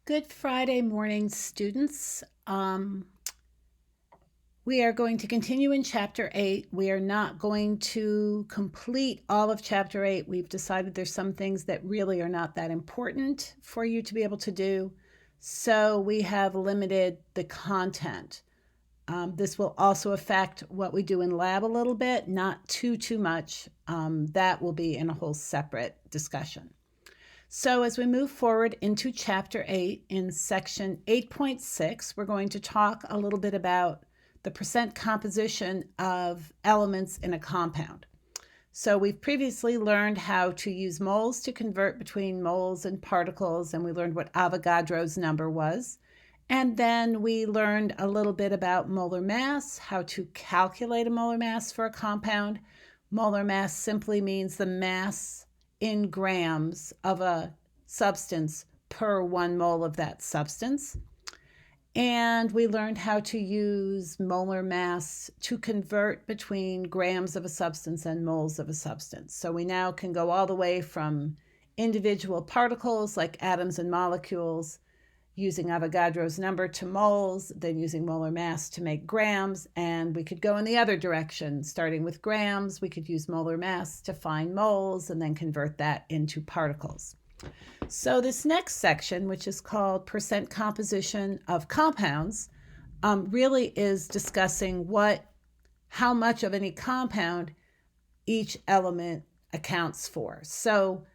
Good Friday morning, students. We are going to continue in Chapter 8. We are not going to complete all of Chapter 8. We've decided there's some things that really are not that important for you to be able to do. So we have limited the content. This will also affect what we do in lab a little bit, not too much. That will be in a whole separate discussion. So as we move forward into Chapter 8 in Section 8.6, we're going to talk a little bit about the percent composition of elements in a compound. So we've previously learned how to use moles to convert between moles and particles, and we learned what Avogadro's number was. And then we learned a little bit about molar mass, how to calculate a molar mass for a compound. Molar mass simply means the mass in grams of a substance per 1 mole of that substance. And we learned how to use molar mass to convert between grams of a substance and moles of a substance. So we now can go all the way from individual particles like atoms and molecules using Avogadro's number to moles, then using molar mass to make grams, and we could go in the other direction. Starting with grams, we could use molar mass to find moles and then convert that into particles. So this next section, which is called percent composition of compounds, really is discussing how much of any compound each element accounts for. So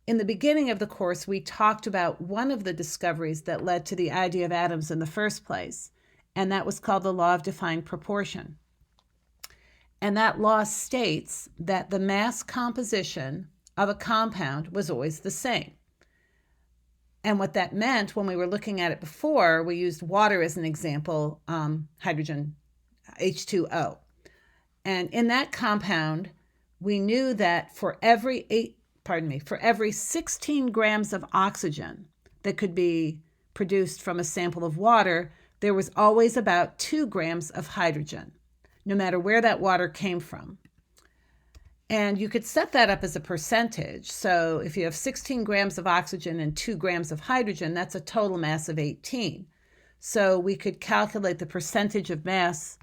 in the beginning of the course, we talked about one of the discoveries that led to the idea of atoms in the first place, and that was called the law of defined proportion. And that law states that the mass composition of a compound was always the same. And what that meant, when we were looking at it before, we used water as an example, hydrogen, H2O. And in that compound, we knew that for every 16 grams of oxygen that could be produced from a sample of water, there was always about 2 grams of hydrogen, no matter where that water came from. And you could set that up as a percentage. So if you have 16 grams of oxygen and 2 grams of hydrogen, that's a total mass of 18. So we could calculate the percentage of mass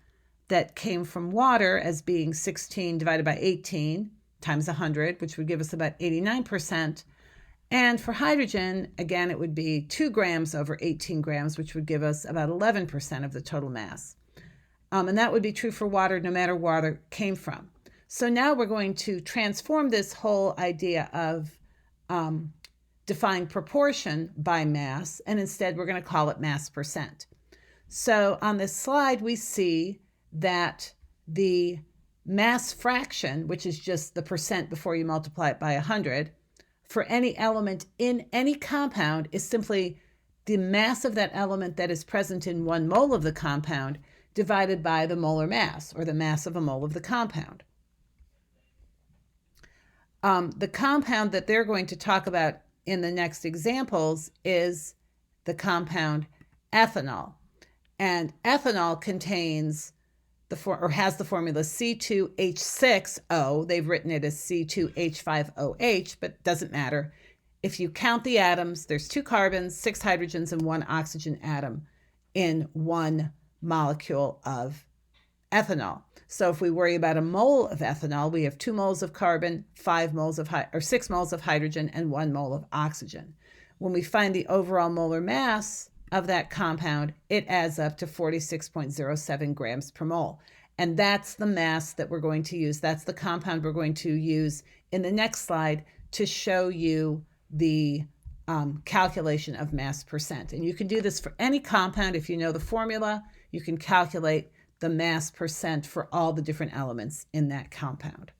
that came from water as being 16 divided by 18 times 100, which would give us about 89%. And for hydrogen, again, it would be 2 grams over 18 grams, which would give us about 11% of the total mass. And that would be true for water, no matter where water came from. So now we're going to transform this whole idea of defined proportion by mass, and instead we're going to call it mass percent. So on this slide, we see that the mass fraction, which is just the percent before you multiply it by 100, for any element in any compound is simply the mass of that element that is present in 1 mole of the compound divided by the molar mass, or the mass of a mole of the compound. The compound that they're going to talk about in the next examples is the compound ethanol. And ethanol contains has the formula C2H6O. They've written it as C2H5OH, but it doesn't matter. If you count the atoms, there's 2 carbons, 6 hydrogens, and 1 oxygen atom in 1 molecule of ethanol. So if we worry about a mole of ethanol, we have 2 moles of carbon, 6 moles of hydrogen, and 1 mole of oxygen. When we find the overall molar mass of that compound, it adds up to 46.07 grams per mole. And that's the mass that we're going to use. That's the compound we're going to use in the next slide to show you the calculation of mass percent. And you can do this for any compound. If you know the formula, you can calculate the mass percent for all the different elements in that compound.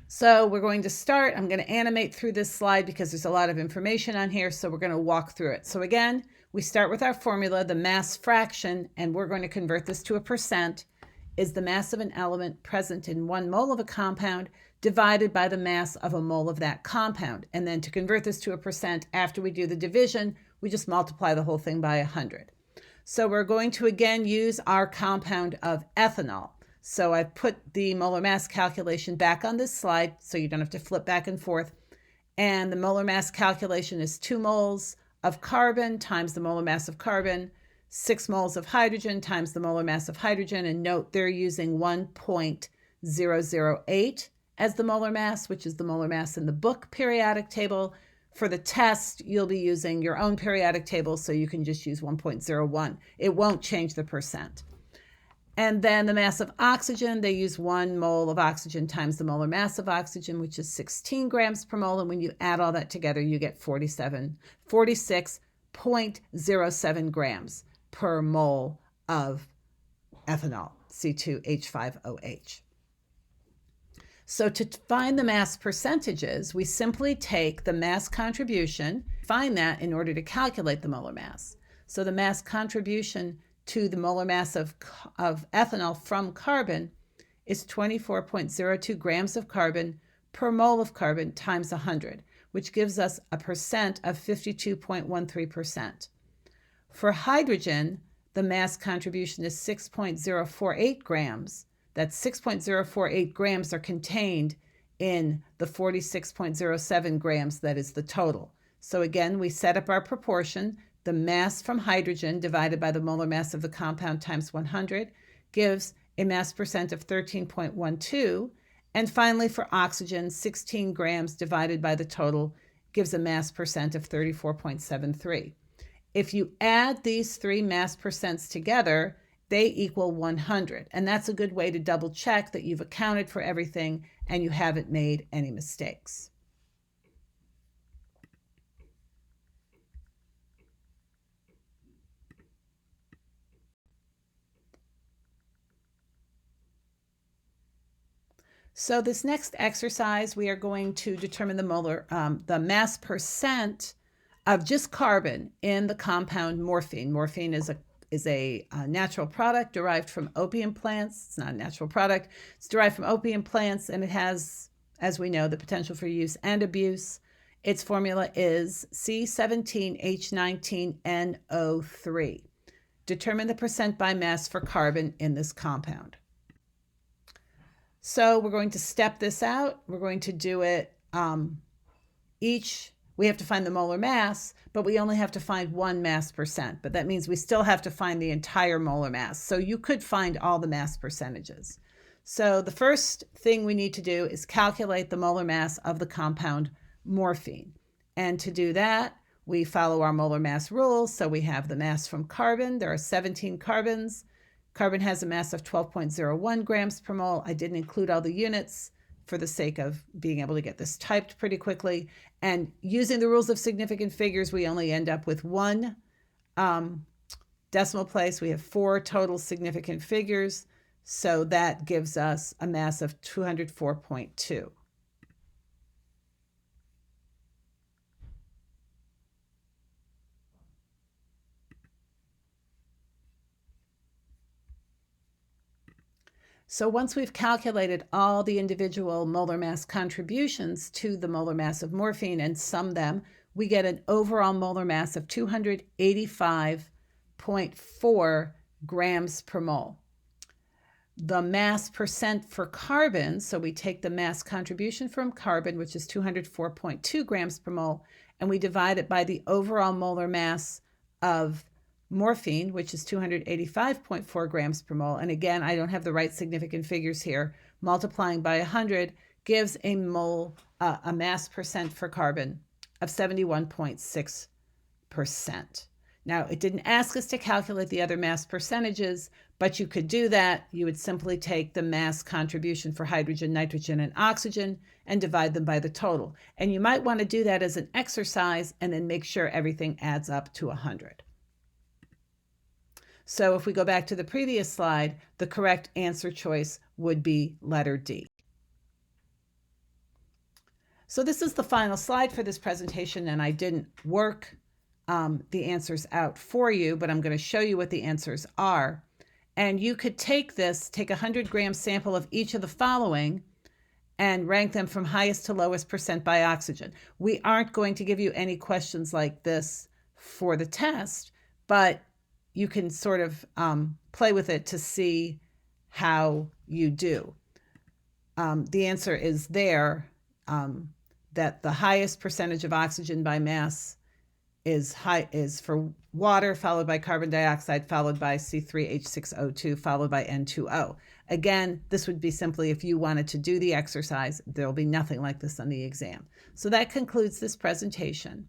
So we're going to start. I'm going to animate through this slide because there's a lot of information on here, so we're going to walk through it. So again, we start with our formula, the mass fraction, and we're going to convert this to a percent, is the mass of an element present in 1 mole of a compound divided by the mass of a mole of that compound. And then to convert this to a percent, after we do the division, we just multiply the whole thing by 100. So we're going to again use our compound of ethanol. So I've put the molar mass calculation back on this slide so you don't have to flip back and forth. And the molar mass calculation is 2 moles of carbon times the molar mass of carbon, 6 moles of hydrogen times the molar mass of hydrogen. And note they're using 1.008 as the molar mass, which is the molar mass in the book periodic table. For the test, you'll be using your own periodic table, so you can just use 1.01. It won't change the percent. And then the mass of oxygen, they use 1 mole of oxygen times the molar mass of oxygen, which is 16 grams per mole. And when you add all that together, you get 46.07 grams per mole of ethanol, C2H5OH. So to find the mass percentages, we simply take the mass contribution, find that in order to calculate the molar mass. So the mass contribution to the molar mass of ethanol from carbon is 24.02 grams of carbon per mole of carbon times 100, which gives us a percent of 52.13%. For hydrogen, the mass contribution is 6.048 grams. That's 6.048 grams are contained in the 46.07 grams that is the total. So again, we set up our proportion. The mass from hydrogen divided by the molar mass of the compound times 100 gives a mass percent of 13.12. And finally, for oxygen, 16 grams divided by the total gives a mass percent of 34.73. If you add these 3 mass percents together, they equal 100. And that's a good way to double check that you've accounted for everything and you haven't made any mistakes. So this next exercise, we are going to determine the mass percent of just carbon in the compound morphine. Morphine is a natural product derived from opium plants. It's not a natural product. It's derived from opium plants, and it has, as we know, the potential for use and abuse. Its formula is C17H19NO3. Determine the percent by mass for carbon in this compound. So we're going to step this out. We're going to do it we have to find the molar mass, but we only have to find 1 mass percent. But that means we still have to find the entire molar mass. So you could find all the mass percentages. So the first thing we need to do is calculate the molar mass of the compound morphine. And to do that, we follow our molar mass rules. So we have the mass from carbon. There are 17 carbons. Carbon has a mass of 12.01 grams per mole. I didn't include all the units for the sake of being able to get this typed pretty quickly. And using the rules of significant figures, we only end up with 1 decimal place. We have 4 total significant figures. So that gives us a mass of 204.2. So once we've calculated all the individual molar mass contributions to the molar mass of morphine and sum them, we get an overall molar mass of 285.4 grams per mole. The mass percent for carbon, so we take the mass contribution from carbon, which is 204.2 grams per mole, and we divide it by the overall molar mass of morphine, which is 285.4 grams per mole. And again, I don't have the right significant figures here. Multiplying by 100 gives a mass percent for carbon of 71.6%. Now, it didn't ask us to calculate the other mass percentages, but you could do that. You would simply take the mass contribution for hydrogen, nitrogen, and oxygen and divide them by the total. And you might want to do that as an exercise and then make sure everything adds up to 100. So if we go back to the previous slide, the correct answer choice would be letter D. So this is the final slide for this presentation, and I didn't work the answers out for you, but I'm going to show you what the answers are. And you could take a 100-gram sample of each of the following and rank them from highest to lowest percent by oxygen. We aren't going to give you any questions like this for the test, but you can sort of play with it to see how you do. The answer is there, that the highest percentage of oxygen by mass is for water, followed by carbon dioxide, followed by C3H6O2, followed by N2O. Again, this would be simply if you wanted to do the exercise. There will be nothing like this on the exam. So that concludes this presentation.